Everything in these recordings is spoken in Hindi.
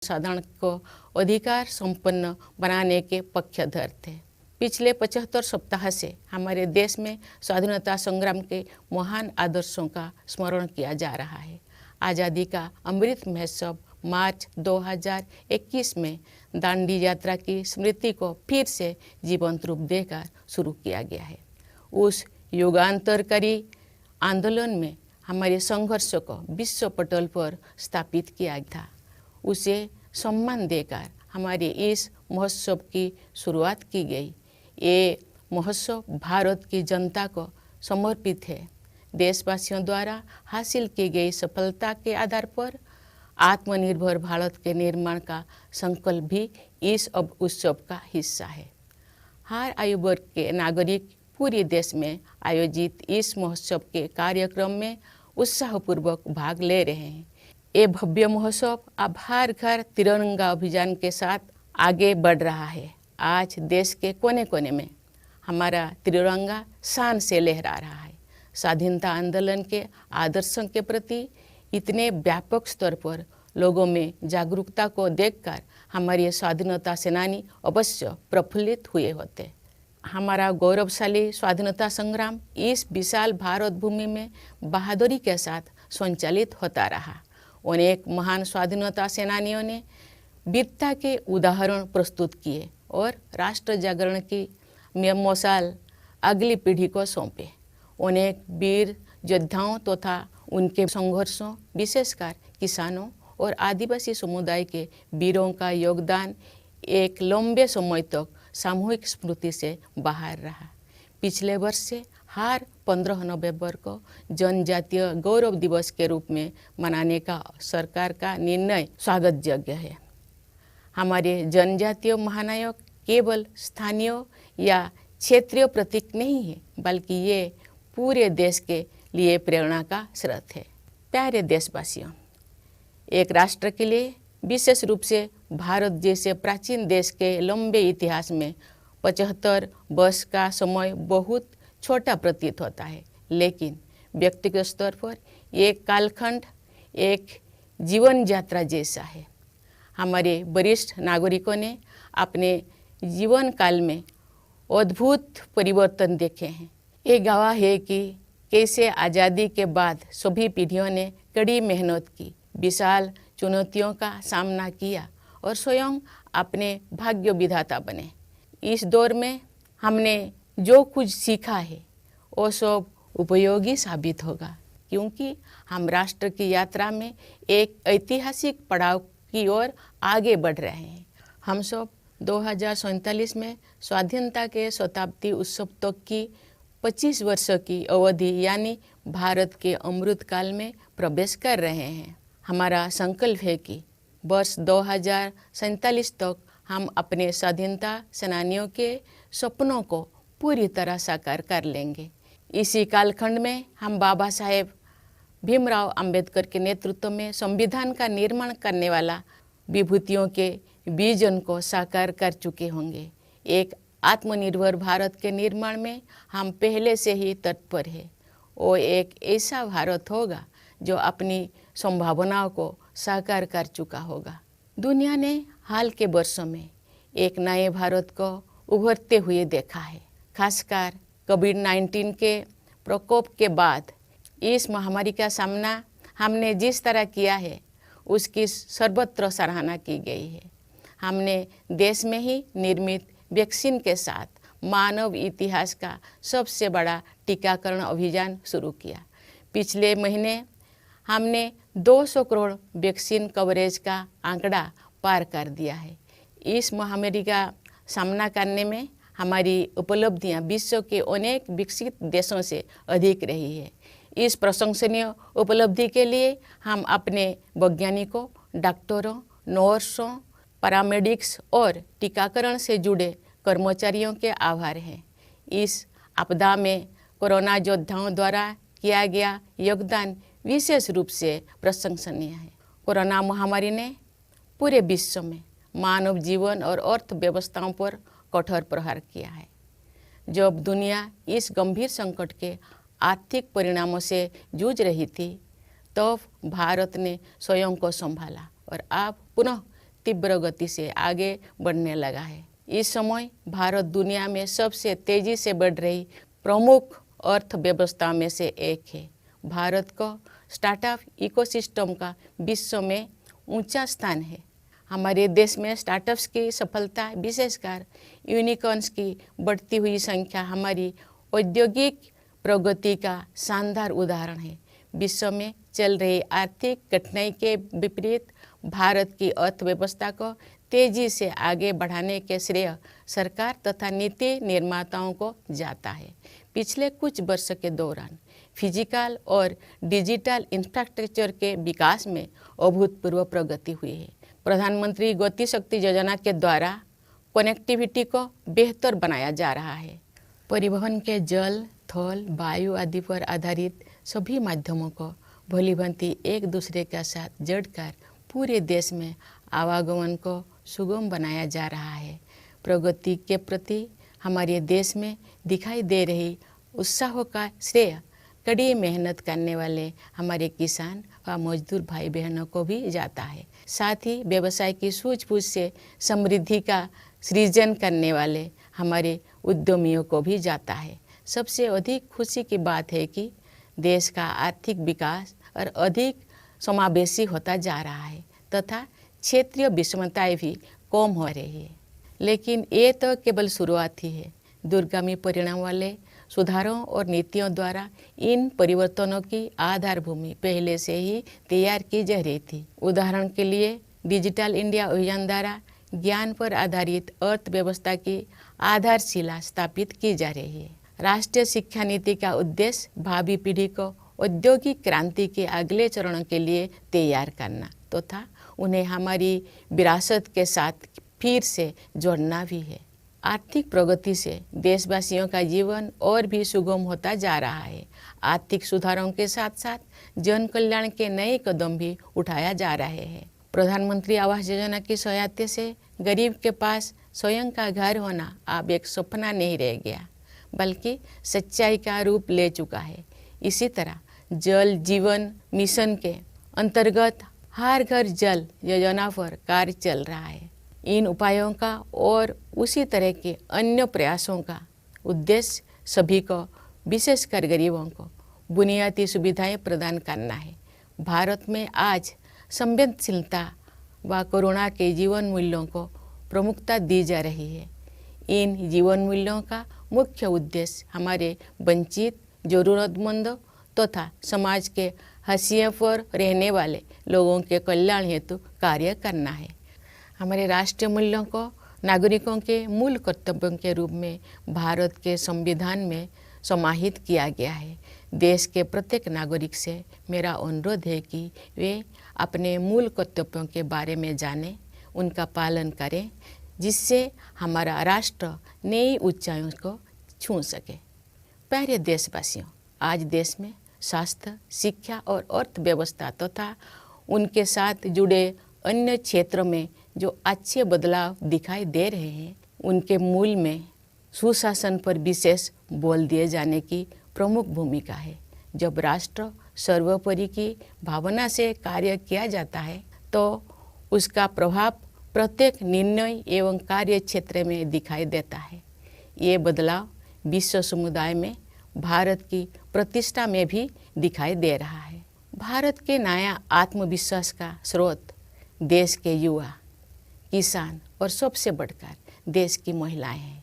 साधारण को अधिकार संपन्न बनाने के पक्षधर थे। पिछले 75 सप्ताह से हमारे देश में स्वाधीनता संग्राम के महान आदर्शों का स्मरण किया जा रहा है। आज़ादी का अमृत महोत्सव मार्च 2021 में दांडी यात्रा की स्मृति को फिर से जीवंत रूप देकर शुरू किया गया है। उस युगांतरकारी आंदोलन में हमारे संघर्ष को विश्व पटल पर स्थापित किया था। उसे सम्मान देकर हमारे इस महोत्सव की शुरुआत की गई। ये महोत्सव भारत की जनता को समर्पित है। देशवासियों द्वारा हासिल की गई सफलता के आधार पर आत्मनिर्भर भारत के निर्माण का संकल्प भी इस उत्सव का हिस्सा है। हर आयु वर्ग के नागरिक पूरे देश में आयोजित इस महोत्सव के कार्यक्रम में उत्साहपूर्वक भाग ले रहे हैं। ये भव्य महोत्सव अब हर घर तिरंगा अभियान के साथ आगे बढ़ रहा है। आज देश के कोने कोने में हमारा तिरंगा शान से लहरा रहा है। स्वाधीनता आंदोलन के आदर्शों के प्रति इतने व्यापक स्तर पर लोगों में जागरूकता को देखकर हमारे स्वाधीनता सेनानी अवश्य प्रफुल्लित हुए होते। हमारा गौरवशाली स्वाधीनता संग्राम इस विशाल भारत भूमि में बहादुरी के साथ संचालित होता रहा। अनेक महान स्वाधीनता सेनानियों ने वीरता के उदाहरण प्रस्तुत किए और राष्ट्र जागरण की मशाल अगली पीढ़ी को सौंपे। अनेक वीर योद्धाओं तथा उनके संघर्षों, विशेषकर किसानों और आदिवासी समुदाय के वीरों का योगदान एक लंबे समय तक सामूहिक स्मृति से बाहर रहा। पिछले वर्ष से हर 15 नवंबर को जनजातीय गौरव दिवस के रूप में मनाने का सरकार का निर्णय स्वागत योग्य है। हमारे जनजातीय महानायक केवल स्थानीय या क्षेत्रीय प्रतीक नहीं है, बल्कि ये पूरे देश के लिए प्रेरणा का स्रोत है। प्यारे देशवासियों, एक राष्ट्र के लिए, विशेष रूप से भारत जैसे प्राचीन देश के लंबे इतिहास में 75 वर्ष का समय बहुत छोटा प्रतीत होता है, लेकिन व्यक्तिगत स्तर पर ये कालखंड एक जीवन यात्रा जैसा है। हमारे वरिष्ठ नागरिकों ने अपने जीवन काल में अद्भुत परिवर्तन देखे हैं। ये गवाह है कि कैसे आज़ादी के बाद सभी पीढ़ियों ने कड़ी मेहनत की, विशाल चुनौतियों का सामना किया और स्वयं अपने भाग्य विधाता बने। इस दौर में हमने जो कुछ सीखा है वो सब उपयोगी साबित होगा, क्योंकि हम राष्ट्र की यात्रा में एक ऐतिहासिक पड़ाव की ओर आगे बढ़ रहे हैं। हम सब 2047 में स्वाधीनता के शताब्दी उत्सव तक की 25 वर्षों की अवधि यानी भारत के अमृत काल में प्रवेश कर रहे हैं। हमारा संकल्प है कि वर्ष 2047 तक हम अपने स्वाधीनता सेनानियों के सपनों को पूरी तरह साकार कर लेंगे। इसी कालखंड में हम बाबा साहेब भीमराव अंबेडकर के नेतृत्व में संविधान का निर्माण करने वाला विभूतियों के विजन को साकार कर चुके होंगे। एक आत्मनिर्भर भारत के निर्माण में हम पहले से ही तत्पर हैं। वो एक ऐसा भारत होगा जो अपनी संभावनाओं को साकार कर चुका होगा। दुनिया ने हाल के वर्षों में एक नए भारत को उभरते हुए देखा है। खासकर कोविड-19 के प्रकोप के बाद इस महामारी का सामना हमने जिस तरह किया है, उसकी सर्वत्र सराहना की गई है। हमने देश में ही निर्मित वैक्सीन के साथ मानव इतिहास का सबसे बड़ा टीकाकरण अभियान शुरू किया। पिछले महीने हमने 200 करोड़ वैक्सीन कवरेज का आंकड़ा पार कर दिया है। इस महामारी का सामना करने में हमारी उपलब्धियां विश्व के अनेक विकसित देशों से अधिक रही है। इस प्रशंसनीय उपलब्धि के लिए हम अपने वैज्ञानिकों, डॉक्टरों, नर्सों, पैरामेडिक्स और टीकाकरण से जुड़े कर्मचारियों के आभार हैं। इस आपदा में कोरोना योद्धाओं द्वारा किया गया योगदान विशेष रूप से प्रशंसनीय है। कोरोना महामारी ने पूरे विश्व में मानव जीवन और अर्थव्यवस्थाओं पर कठोर प्रहार किया है। जब दुनिया इस गंभीर संकट के आर्थिक परिणामों से जूझ रही थी, तब भारत ने स्वयं को संभाला और अब पुनः तीव्र गति से आगे बढ़ने लगा है। इस समय भारत दुनिया में सबसे तेजी से बढ़ रही प्रमुख अर्थव्यवस्था में से एक है। भारत को स्टार्टअप इकोसिस्टम का विश्व में ऊंचा स्थान है। हमारे देश में स्टार्टअप्स की सफलता, विशेषकर यूनिकॉर्न्स की बढ़ती हुई संख्या हमारी औद्योगिक प्रगति का शानदार उदाहरण है। विश्व में चल रही आर्थिक कठिनाई के विपरीत भारत की अर्थव्यवस्था को तेजी से आगे बढ़ाने के श्रेय सरकार तथा नीति निर्माताओं को जाता है। पिछले कुछ वर्ष के दौरान फिजिकल और डिजिटल इंफ्रास्ट्रक्चर के विकास में अभूतपूर्व प्रगति हुई है। प्रधानमंत्री गति शक्ति योजना के द्वारा कनेक्टिविटी को बेहतर बनाया जा रहा है। परिवहन के जल, थल, वायु आदि पर आधारित सभी माध्यमों को भलीभांति एक दूसरे के साथ जोड़कर पूरे देश में आवागमन को सुगम बनाया जा रहा है। प्रगति के प्रति हमारे देश में दिखाई दे रही उत्साह का श्रेय कड़ी मेहनत करने वाले हमारे किसान व मजदूर भाई बहनों को भी जाता है। साथ ही व्यवसाय की सूझबूझ से समृद्धि का सृजन करने वाले हमारे उद्यमियों को भी जाता है। सबसे अधिक खुशी की बात है कि देश का आर्थिक विकास और अधिक समावेशी होता जा रहा है तथा क्षेत्रीय विषमताएं भी कम हो रही है। लेकिन ये तो केवल शुरुआत ही है। दूरगामी परिणाम वाले सुधारों और नीतियों द्वारा इन परिवर्तनों की आधारभूमि पहले से ही तैयार की जा रही थी। उदाहरण के लिए डिजिटल इंडिया अभियान द्वारा ज्ञान पर आधारित अर्थव्यवस्था की आधारशिला स्थापित की जा रही है। राष्ट्रीय शिक्षा नीति का उद्देश्य भावी पीढ़ी को औद्योगिक क्रांति के अगले चरणों के लिए तैयार करना तथा उन्हें हमारी विरासत के साथ फिर से जोड़ना भी है। आर्थिक प्रगति से देशवासियों का जीवन और भी सुगम होता जा रहा है। आर्थिक सुधारों के साथ साथ जन कल्याण के नए कदम भी उठाया जा रहे हैं। प्रधानमंत्री आवास योजना की सहायता से गरीब के पास स्वयं का घर होना अब एक सपना नहीं रह गया, बल्कि सच्चाई का रूप ले चुका है। इसी तरह जल जीवन मिशन के अंतर्गत हर घर जल योजना पर कार्य चल रहा है। इन उपायों का और उसी तरह के अन्य प्रयासों का उद्देश्य सभी को, विशेषकर गरीबों को, बुनियादी सुविधाएं प्रदान करना है। भारत में आज संवेदनशीलता व करुणा के जीवन मूल्यों को प्रमुखता दी जा रही है। इन जीवन मूल्यों का मुख्य उद्देश्य हमारे वंचित, जरूरतमंदों तथा समाज के हाशिए पर रहने वाले लोगों के कल्याण हेतु कार्य करना है। हमारे राष्ट्रीय मूल्यों को नागरिकों के मूल कर्तव्यों के रूप में भारत के संविधान में समाहित किया गया है। देश के प्रत्येक नागरिक से मेरा अनुरोध है कि वे अपने मूल कर्तव्यों के बारे में जानें, उनका पालन करें, जिससे हमारा राष्ट्र नई ऊंचाइयों को छू सके। प्यारे देशवासियों, आज देश में स्वास्थ्य, शिक्षा और अर्थव्यवस्था तथा उनके साथ जुड़े अन्य क्षेत्रों में जो अच्छे बदलाव दिखाई दे रहे हैं, उनके मूल में सुशासन पर विशेष बल दिए जाने की प्रमुख भूमिका है। जब राष्ट्र सर्वोपरि की भावना से कार्य किया जाता है तो उसका प्रभाव प्रत्येक निर्णय एवं कार्य क्षेत्र में दिखाई देता है। ये बदलाव विश्व समुदाय में भारत की प्रतिष्ठा में भी दिखाई दे रहा है। भारत के नया आत्मविश्वास का स्रोत देश के युवा, किसान और सबसे बढ़कर देश की महिलाएं हैं।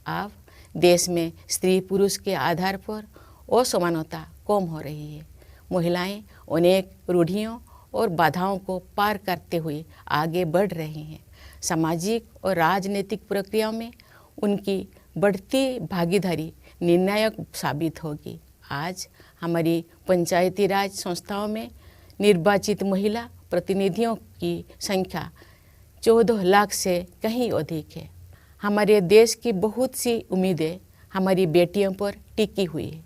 अब देश में स्त्री पुरुष के आधार पर असमानता कम हो रही है। महिलाएं अनेक रूढ़ियों और बाधाओं को पार करते हुए आगे बढ़ रही हैं। सामाजिक और राजनीतिक प्रक्रियाओं में उनकी बढ़ती भागीदारी निर्णायक साबित होगी। आज हमारी पंचायती राज संस्थाओं में निर्वाचित महिला प्रतिनिधियों की संख्या 14 लाख से कहीं अधिक है। हमारे देश की बहुत सी उम्मीदें हमारी बेटियों पर टिकी हुई है।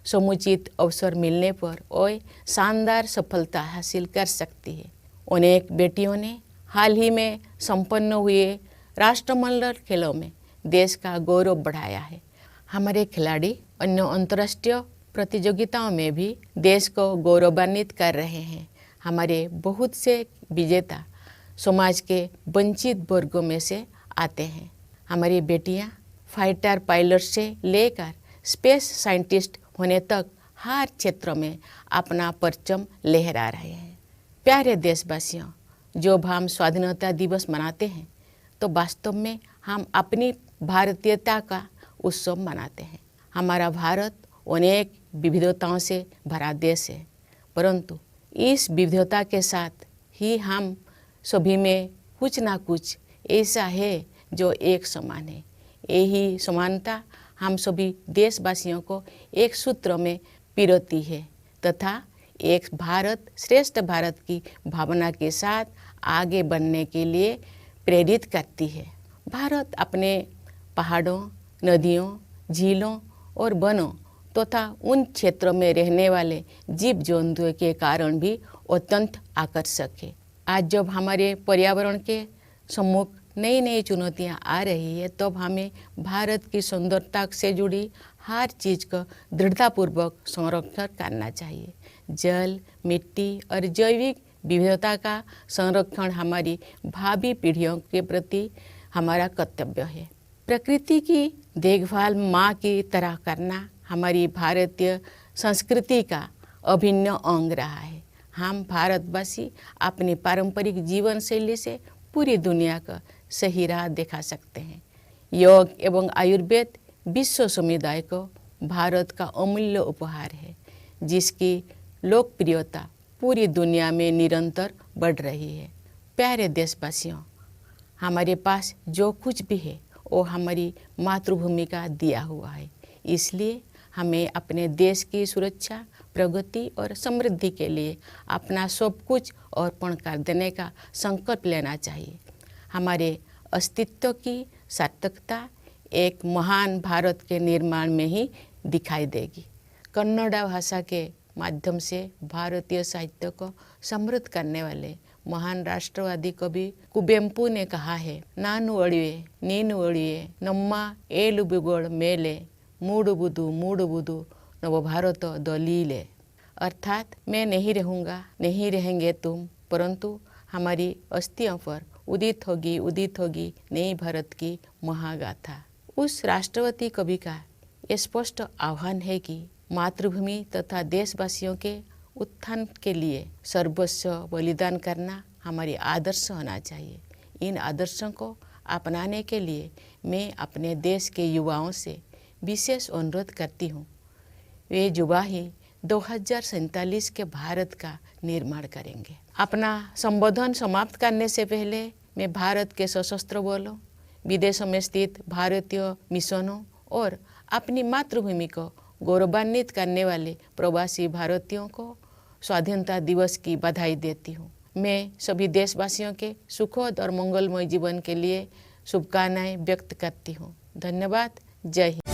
समुचित अवसर मिलने पर वह शानदार सफलता हासिल कर सकती है। अनेक बेटियों ने हाल ही में संपन्न हुए राष्ट्रमंडल खेलों में देश का गौरव बढ़ाया है। हमारे खिलाड़ी अन्य अंतर्राष्ट्रीय प्रतियोगिताओं में भी देश को गौरवान्वित कर रहे हैं। हमारे बहुत से विजेता समाज के वंचित वर्गों में से आते हैं। हमारी बेटियां फाइटर पायलट से लेकर स्पेस साइंटिस्ट होने तक हर क्षेत्र में अपना परचम लहरा रहे हैं। प्यारे देशवासियों, जब हम स्वाधीनता दिवस मनाते हैं तो वास्तव में हम अपनी भारतीयता का उत्सव मनाते हैं। हमारा भारत अनेक विविधताओं से भरा देश है, परंतु इस विविधता के साथ ही हम सभी में कुछ ना कुछ ऐसा है जो एक समान है। यही समानता हम सभी देशवासियों को एक सूत्र में पिरोती है तथा एक भारत श्रेष्ठ भारत की भावना के साथ आगे बढ़ने के लिए प्रेरित करती है। भारत अपने पहाड़ों, नदियों, झीलों और वनों तथा उन क्षेत्रों में रहने वाले जीव जंतुओं के कारण भी अत्यंत आकर्षक है। आज जब हमारे पर्यावरण के सम्मुख नई नई चुनौतियां आ रही है, तब हमें भारत की सुंदरता से जुड़ी हर चीज़ का दृढ़तापूर्वक संरक्षण करना चाहिए। जल, मिट्टी और जैविक विविधता का संरक्षण हमारी भावी पीढ़ियों के प्रति हमारा कर्तव्य है। प्रकृति की देखभाल माँ की तरह करना हमारी भारतीय संस्कृति का अभिन्न अंग रहा है। हम भारतवासी अपनी पारंपरिक जीवन शैली से पूरी दुनिया का सही राह दिखा सकते हैं। योग एवं आयुर्वेद विश्व समुदाय को भारत का अमूल्य उपहार है, जिसकी लोकप्रियता पूरी दुनिया में निरंतर बढ़ रही है। प्यारे देशवासियों, हमारे पास जो कुछ भी है वो हमारी मातृभूमि का दिया हुआ है। इसलिए हमें अपने देश की सुरक्षा, प्रगति और समृद्धि के लिए अपना सब कुछ अर्पण कर देने का संकल्प लेना चाहिए। हमारे अस्तित्व की सार्थकता एक महान भारत के निर्माण में ही दिखाई देगी। कन्नड़ भाषा के माध्यम से भारतीय साहित्य को समृद्ध करने वाले महान राष्ट्रवादी कवि कुवेंपु ने कहा है, नानु अड़िवे नीनु अड़िवे नम्मा एलु बिगोड़ मेले मूडुबुदु नव भारत दलीले। अर्थात मैं नहीं रहूँगा, नहीं रहेंगे तुम, परंतु हमारी अस्थियों पर उदित होगी नई भारत की महागाथा। उस राष्ट्रवादी कवि का ये स्पष्ट आह्वान है कि मातृभूमि तथा देशवासियों के उत्थान के लिए सर्वस्व बलिदान करना हमारी आदर्श होना चाहिए। इन आदर्शों को अपनाने के लिए मैं अपने देश के युवाओं से विशेष अनुरोध करती हूँ। वे युवा ही 2047 के भारत का निर्माण करेंगे। अपना संबोधन समाप्त करने से पहले मैं भारत के सशस्त्र बलों, विदेशों में स्थित भारतीय मिशनों और अपनी मातृभूमि को गौरवान्वित करने वाले प्रवासी भारतीयों को स्वाधीनता दिवस की बधाई देती हूँ। मैं सभी देशवासियों के सुखद और मंगलमय जीवन के लिए शुभकामनाएं व्यक्त करती हूँ। धन्यवाद। जय हिंद।